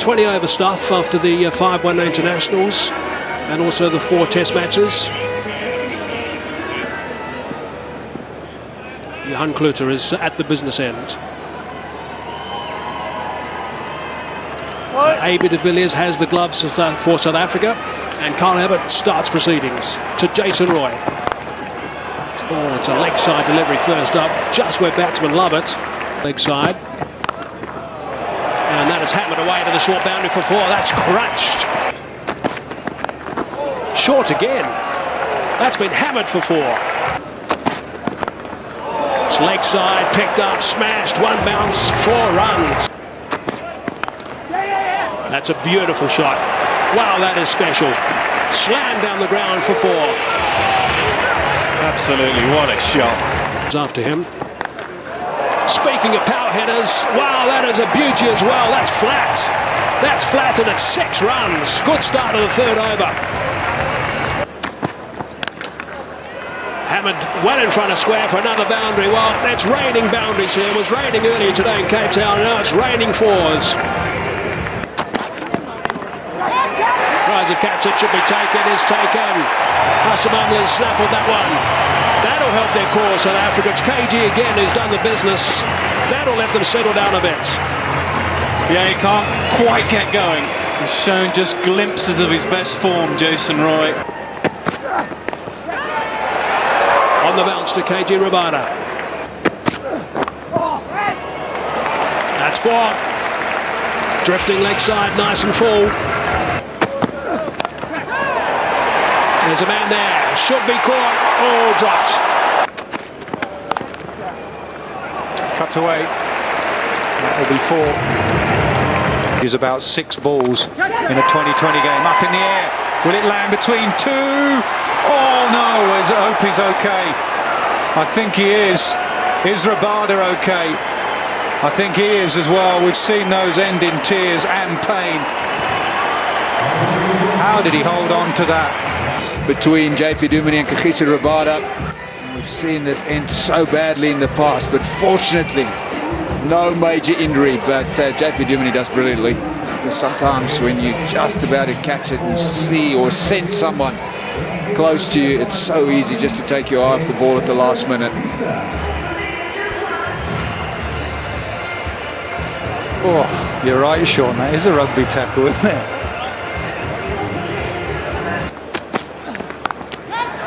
20 over stuff after the 5 one-day internationals and also the 4 test matches. Johan Kluter is at the business end. So A.B. de Villiers has the gloves for South Africa, and Kyle Abbott starts proceedings to Jason Roy. Oh, it's a leg side delivery first up, just where batsmen love it. Leg side. And that is hammered away to the short boundary for 4. That's crunched. Short again. That's been hammered for 4. It's leg side, picked up, smashed, 1 bounce, 4 runs. That's a beautiful shot. Wow, that is special. Slammed down the ground for 4. Absolutely, what a shot. After him. Speaking of power headers, wow, that is a beauty as well. That's flat. That's flat, and it's 6 runs. Good start of the 3rd over. Hammered well in front of square for another boundary. Well, it's raining boundaries here. It was raining earlier today in Cape Town. Now it's raining 4s. Tries to catch it, should be taken, is taken. Hasamamla's snaffled that one. That'll help their cause, South Africa. It's KG again who's done the business. That'll let them settle down a bit. Yeah, he can't quite get going. He's shown just glimpses of his best form, Jason Roy. On the bounce to KG Rabada. That's 4. Drifting leg side, nice and full. There's a man there, should be caught, oh, dropped. Cut away, that will be 4. He's about 6 balls in a 2020 game, up in the air, will it land between 2? Oh no, I hope he's okay. I think he is. Is Rabada okay? I think he is as well. We've seen those end in tears and pain. How did he hold on to that? Between JP Duminy and Kagiso Rabada. We've seen this end so badly in the past, but fortunately no major injury, but JP Duminy does brilliantly. Because sometimes when you're just about to catch it and you see or sense someone close to you, it's so easy just to take your eye off the ball at the last minute. Oh, you're right, Sean, that is a rugby tackle, isn't it?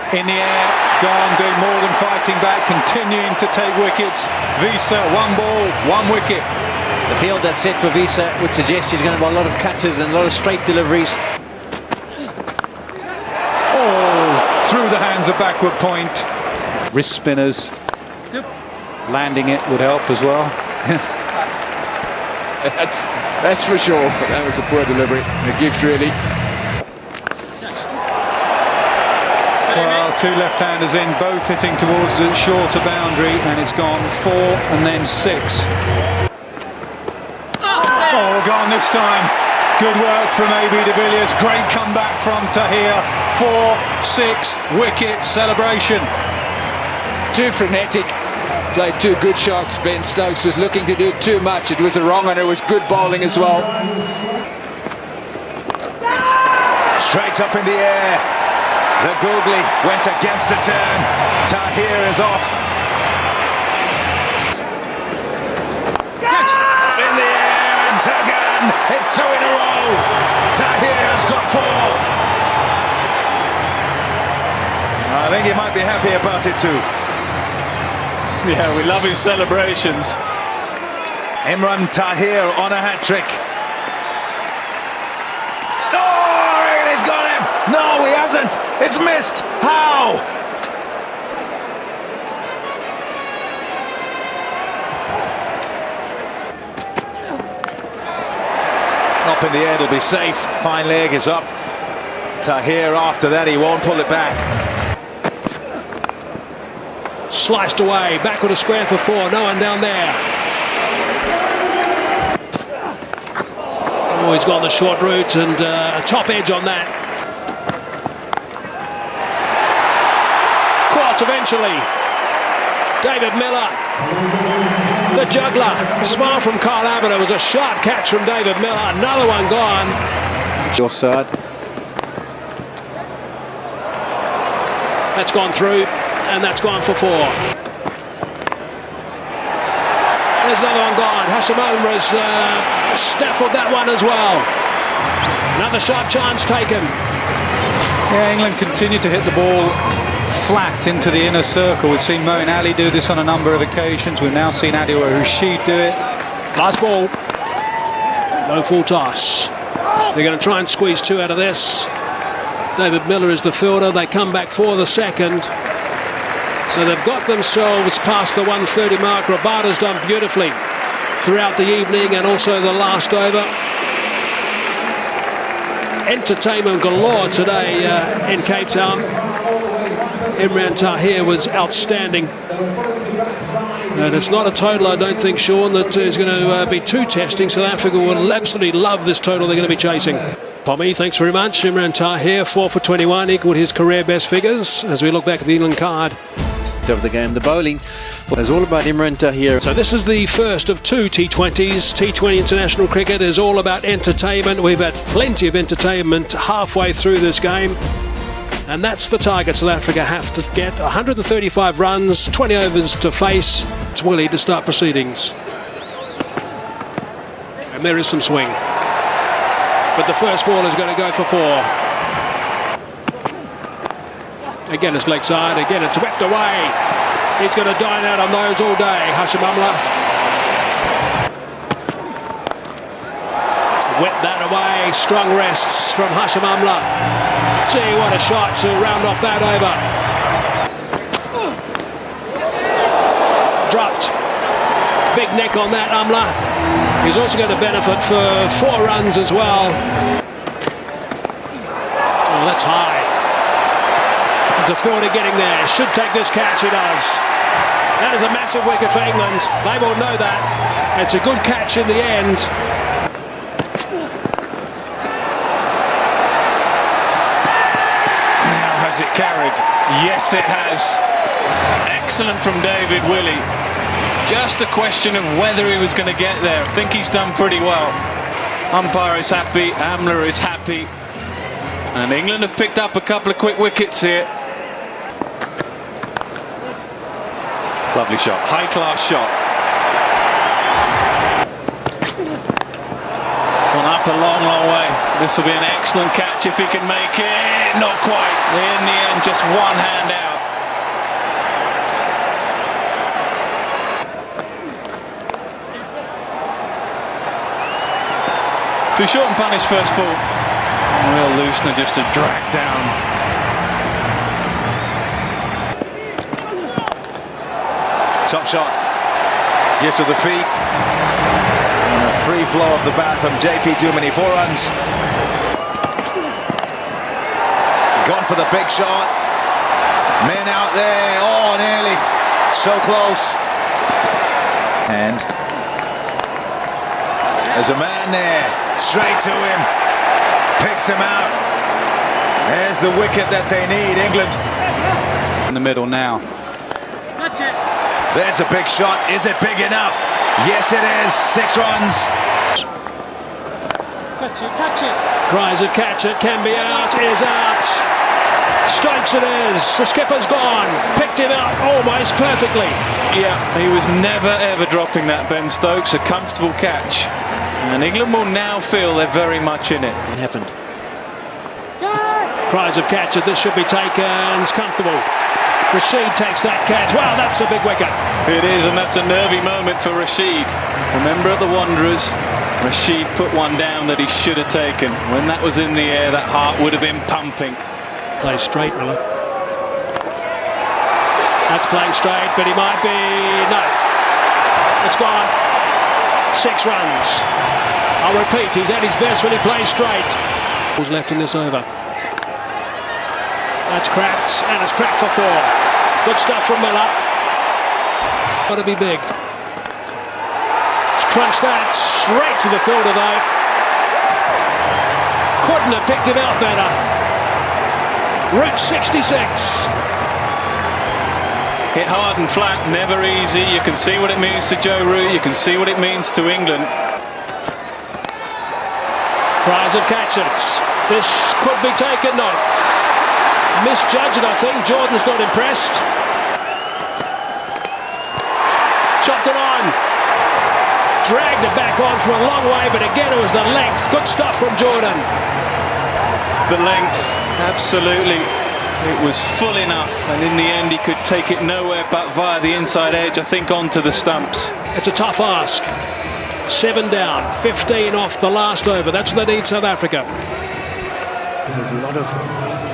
In the air, gone, doing more than fighting back, continuing to take wickets. Wiese, 1 ball, 1 wicket. The field that's set for Wiese would suggest he's going to have a lot of cutters and a lot of straight deliveries. Oh, through the hands of backward point. Wrist spinners. Landing it would help as well. That's for sure. That was a poor delivery. A gift, really. Well, 2 left-handers in, both hitting towards the shorter boundary, and it's gone 4 and then 6. Oh, gone this time. Good work from A.B. de Villiers. Great comeback from Tahir. 4-6 wicket celebration. Too frenetic. Played 2 good shots. Ben Stokes was looking to do too much. It was a wrong, and it was good bowling as well. Straight up in the air. The googly went against the turn. Tahir is off. In the air and taken. It's 2 in a row. Tahir has got 4. I think he might be happy about it too. Yeah, we love his celebrations. Imran Tahir on a hat-trick. No, he hasn't. It's missed. How? Up in the air, it'll be safe. Fine leg is up. Tahir after that, he won't pull it back. Sliced away, back on a square for 4. No one down there. Oh, he's gone the short route and a top edge on that. Caught eventually. David Miller the juggler. Smile from Kyle Abbott. It was a sharp catch from David Miller. Another one gone. Offside. That's gone through, and that's gone for 4. There's another one gone. Hashimova has snaffled that one as well. Another sharp chance taken. Yeah, England continue to hit the ball flat into the inner circle. We've seen Moeen Ali do this on a number of occasions. We've now seen Adil Rashid do it. Last ball. Low full toss. They're going to try and squeeze 2 out of this. David Miller is the fielder. They come back for the second. So they've got themselves past the 130 mark. Rabada's done beautifully throughout the evening and also the last over. Entertainment galore today in Cape Town. Imran Tahir was outstanding. And it's not a total, I don't think, Sean, that is going to be too testing. South Africa will absolutely love this total they're going to be chasing. Pommy, thanks very much. Imran Tahir, 4 for 21, equalled his career best figures as we look back at the England card. Of the game, the bowling was all about Imran Tahir. So this is the first of 2 T20s. T20 international cricket is all about entertainment. We've had plenty of entertainment halfway through this game. And that's the target South Africa have to get. 135 runs, 20 overs to face. It's Willie to start proceedings. And there is some swing. But the first ball is going to go for 4. Again, it's leg side. Again, it's whipped away. He's going to dine out on those all day, Hashimova. Whip that away. Strong rests from Hashimova. Gee, what a shot to round off that over. Dropped. Big neck on that, Amla. He's also going to benefit for 4 runs as well. Oh, that's high. The fielder getting there. Should take this catch. He does. That is a massive wicket for England. They will know that. It's a good catch in the end. Now has it carried? Yes, it has. Excellent from David Willey. Just a question of whether he was going to get there. I think he's done pretty well. Umpire is happy. Amla is happy. And England have picked up a couple of quick wickets here. Lovely shot, high-class shot. Gone up a long, long way. This will be an excellent catch if he can make it. Not quite. In the end, just one hand out. Too short and punish first ball. Real loosener just to drag down. Top shot, yes of the feet, and a free flow of the bat from JP Duminy, 4 runs. Gone for the big shot. Men out there, oh nearly, so close. And there's a man there, straight to him, picks him out. There's the wicket that they need, England. In the middle now. Touch it. There's a big shot. Is it big enough? Yes, it is. 6 runs. Catch it, catch it. Cries of catch it, can be out, is out. Strikes it is. The skipper's gone. Picked him out almost perfectly. Yeah, he was never ever dropping that, Ben Stokes. A comfortable catch. And England will now feel they're very much in it. It happened. Cries of catch it. This should be taken. It's comfortable. Rashid takes that catch. Wow, that's a big wicket. It is, and that's a nervy moment for Rashid. Remember at the Wanderers, Rashid put one down that he should have taken. When that was in the air, that heart would have been pumping. Play straight, Miller. That's playing straight, but he might be... No. It's gone. 6 runs. I'll repeat, he's at his best when he plays straight. Who's left in this over? That's cracked, and it's cracked for 4. Good stuff from Miller. Got to be big. He's crunched that straight to the fielder, though. Couldn't have picked him out better. Route 66. Hit hard and flat, never easy. You can see what it means to Joe Root. You can see what it means to England. Cries of catch it. This could be taken, no. Misjudged, I think. Jordan's not impressed. Chopped it on. Dragged it back on from a long way, but again it was the length. Good stuff from Jordan. The length, absolutely. It was full enough, and in the end he could take it nowhere but via the inside edge, I think, onto the stumps. It's a tough ask. 7 down, 15 off the last over. That's what they need, South Africa. There's a lot of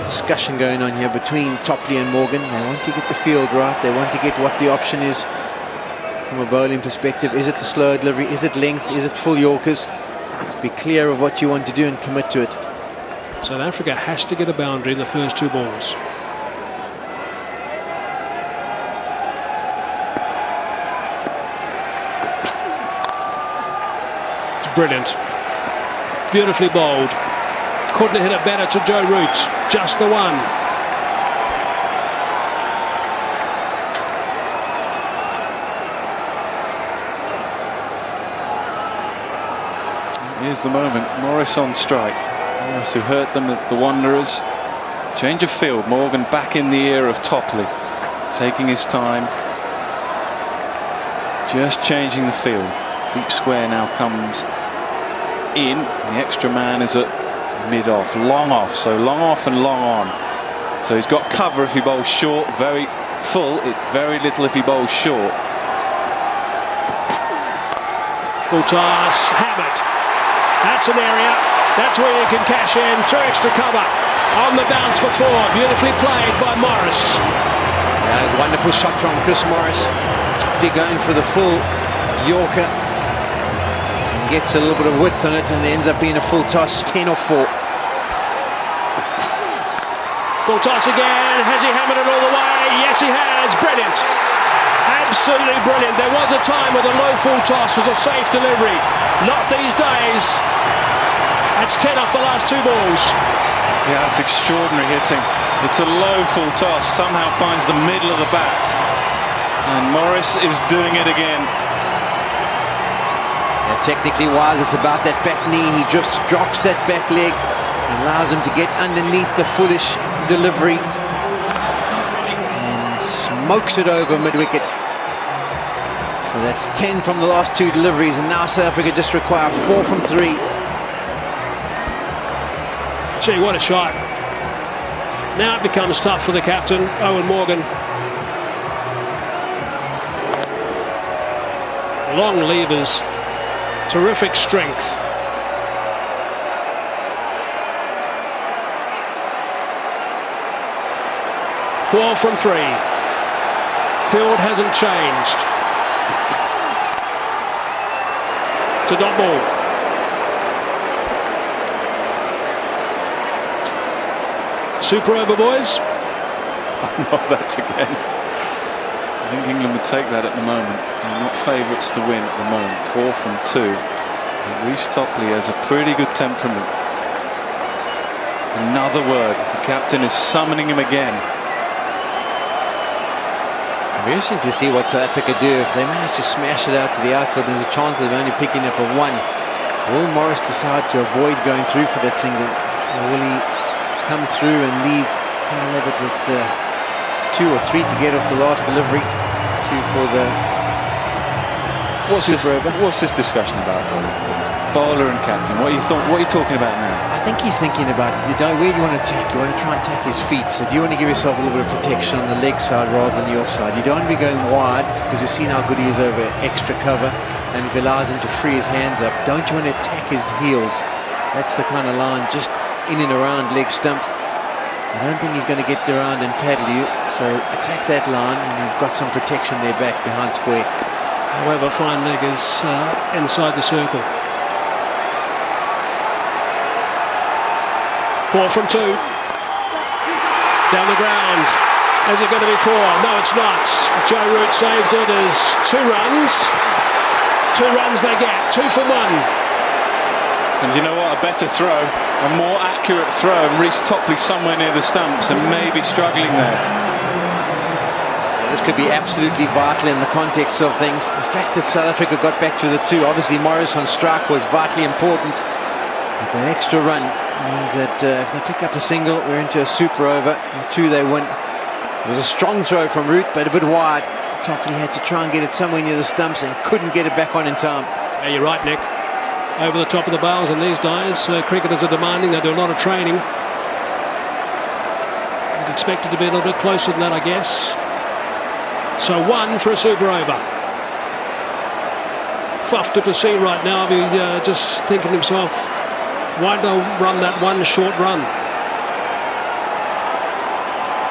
discussion going on here between Topley and Morgan. They want to get the field right. They want to get what the option is from a bowling perspective. Is it the slow delivery? Is it length? Is it full Yorkers? Be clear of what you want to do and commit to it. South Africa has to get a boundary in the first 2 balls. It's brilliant. Beautifully bowled. Couldn't have hit it better to Joe Root. Just the one. Here's the moment. Morris on strike. Morris, who hurt them at the Wanderers. Change of field. Morgan back in the ear of Topley. Taking his time. Just changing the field. Deep square now comes in. The extra man is at mid-off. Long off. So long off and long on. So he's got cover if he bowls short. Very full. Very little if he bowls short. Full toss. Hammered. That's an area. That's where you can cash in. Through extra cover. On the bounce for 4. Beautifully played by Morris. Wonderful shot from Chris Morris. Be going for the full Yorker. And gets a little bit of width on it and ends up being a full toss. 10 or 4. Full toss again. Has he hammered it all the way? Yes, he has. Brilliant. Absolutely brilliant. There was a time where the low full toss was a safe delivery. Not these days. That's 10 off the last 2 balls. Yeah, that's extraordinary hitting. It's a low full toss. Somehow finds the middle of the bat. And Morris is doing it again. Yeah, technically wise, it's about that back knee. He just drops that back leg and allows him to get underneath the foolish delivery and smokes it over mid-wicket. So that's 10 from the last 2 deliveries, and now South Africa just require 4 from 3. Gee, what a shot. Now it becomes tough for the captain, Owen Morgan. Long levers, terrific strength. Four from 3. Field hasn't changed. To dot ball. Super over, boys. Not that again. I think England would take that at the moment. They're not favourites to win at the moment. 4 from 2. Reece Topley has a pretty good temperament. Another word. The captain is summoning him again. It'll be interesting to see what South Africa do. If they manage to smash it out to the outfield, there's a chance of only picking up a 1. Will Morris decide to avoid going through for that single? Or will he come through and leave Levitt with 2 or 3 to get off the last delivery? 2 for the super over. What's this discussion about? Bowler and captain. What are you talking about now? I think he's thinking about it. Where do you want to attack? You want to try and attack his feet. So do you want to give yourself a little bit of protection on the leg side rather than the offside? You don't want to be going wide because we've seen how good he is over extra cover, and if he allows him to free his hands up, don't you want to attack his heels? That's the kind of line, just in and around leg stump. I don't think he's going to get around and tackle you, so attack that line and you've got some protection there back behind square. However, fine leg is inside the circle. 4 from 2. Down the ground. Is it going to be 4? No, it's not. Joe Root saves it as 2 runs. 2 runs they get. 2 for 1. And you know what? A better throw, a more accurate throw, and Reece Topley somewhere near the stumps and maybe struggling there. this could be absolutely vital in the context of things. The fact that South Africa got back to the 2, obviously Morris on strike was vitally important. But that extra run means that if they pick up a single, we're into a super over. And 2, they win. It was a strong throw from Root, but a bit wide. Topley had to try and get it somewhere near the stumps and couldn't get it back on in time. Yeah, you're right, Nick. Over the top of the bails, and these days cricketers are demanding. They do a lot of training. I'd expect it to be a little bit closer than that, I guess. So 1 for a super over. Fufter to see right now. He's just thinking to himself, why don't I run that one short run?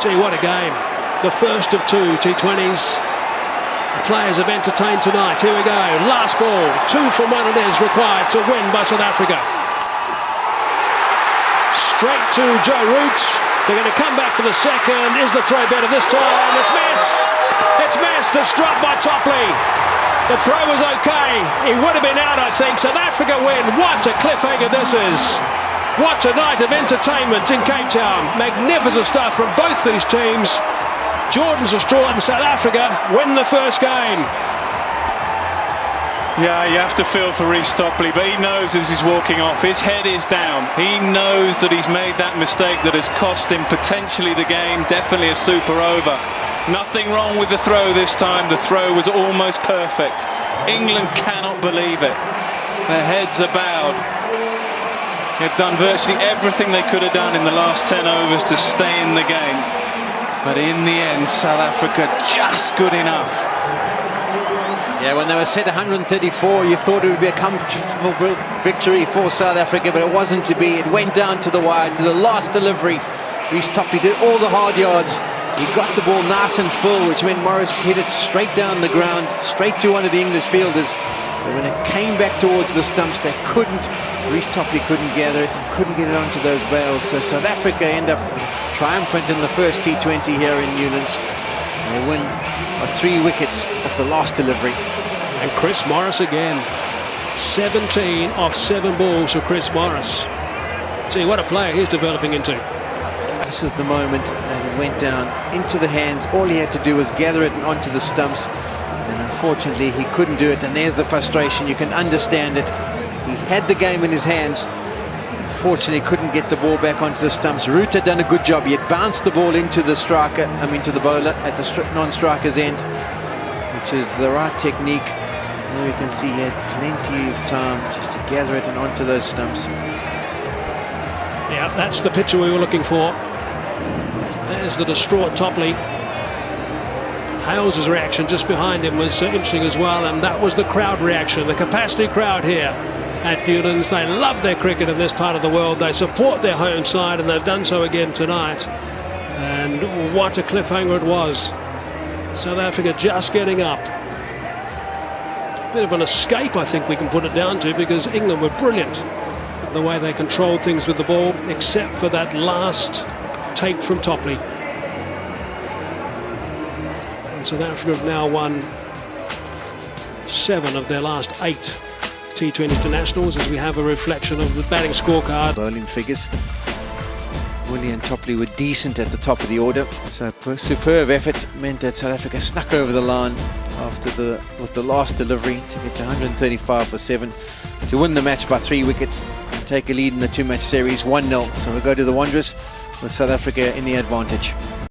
Gee, what a game. The first of 2 T20s. The players have entertained tonight. Here we go. Last ball. 2 from 1 it is required to win by South Africa. Straight to Joe Root. They're going to come back for the second. Is the throw better this time? It's missed. It's missed. It's dropped by Topley. The throw was okay. He would have been out, I think. South Africa win. What a cliffhanger this is. What a night of entertainment in Cape Town. Magnificent stuff from both these teams. Jordan's Australia and South Africa win the first game. Yeah, you have to feel for Rhys Topley, but he knows as he's walking off, his head is down. He knows that he's made that mistake that has cost him potentially the game, definitely a super over. Nothing wrong with the throw this time. The throw was almost perfect. England cannot believe it. Their heads are bowed. They've done virtually everything they could have done in the last 10 overs to stay in the game. But in the end, South Africa just good enough. Yeah, when they were set 134, you thought it would be a comfortable victory for South Africa, but it wasn't to be. It went down to the wire, to the last delivery. Rhys Topley did all the hard yards. He got the ball nice and full, which meant Morris hit it straight down the ground, straight to one of the English fielders. But when it came back towards the stumps, they couldn't. Rhys Topley couldn't gather it, couldn't get it onto those bails. So South Africa end up triumphant in the first T20 here in Newlands. They win by 3 wickets off the last delivery. And Chris Morris again. 17 off 7 balls for Chris Morris. Gee, what a player he's developing into. This is the moment that it went down into the hands. All he had to do was gather it onto the stumps. And unfortunately, he couldn't do it. And there's the frustration. You can understand it. He had the game in his hands. Unfortunately, couldn't get the ball back onto the stumps. Root had done a good job. He had bounced the ball into the striker, to the bowler at the non-striker's end, which is the right technique. There we can see he had plenty of time just to gather it and onto those stumps. Yeah, that's the picture we were looking for. There's the distraught Topley. Hales' reaction just behind him was interesting as well, and that was the crowd reaction, the capacity crowd here at Newlands. They love their cricket in this part of the world. They support their home side, and they've done so again tonight. And what a cliffhanger it was. South Africa just getting up. Bit of an escape, I think we can put it down to, because England were brilliant the way they controlled things with the ball, except for that last take from Topley. And South Africa have now won 7 of their last 8 T20 internationals, as we have a reflection of the batting scorecard. Bowling figures. Willie and Topley were decent at the top of the order, so superb effort meant that South Africa snuck over the line with the last delivery to get to 135 for 7 to win the match by 3 wickets and take a lead in the 2-match series 1-0. So we'll go to the Wanderers with South Africa in the advantage.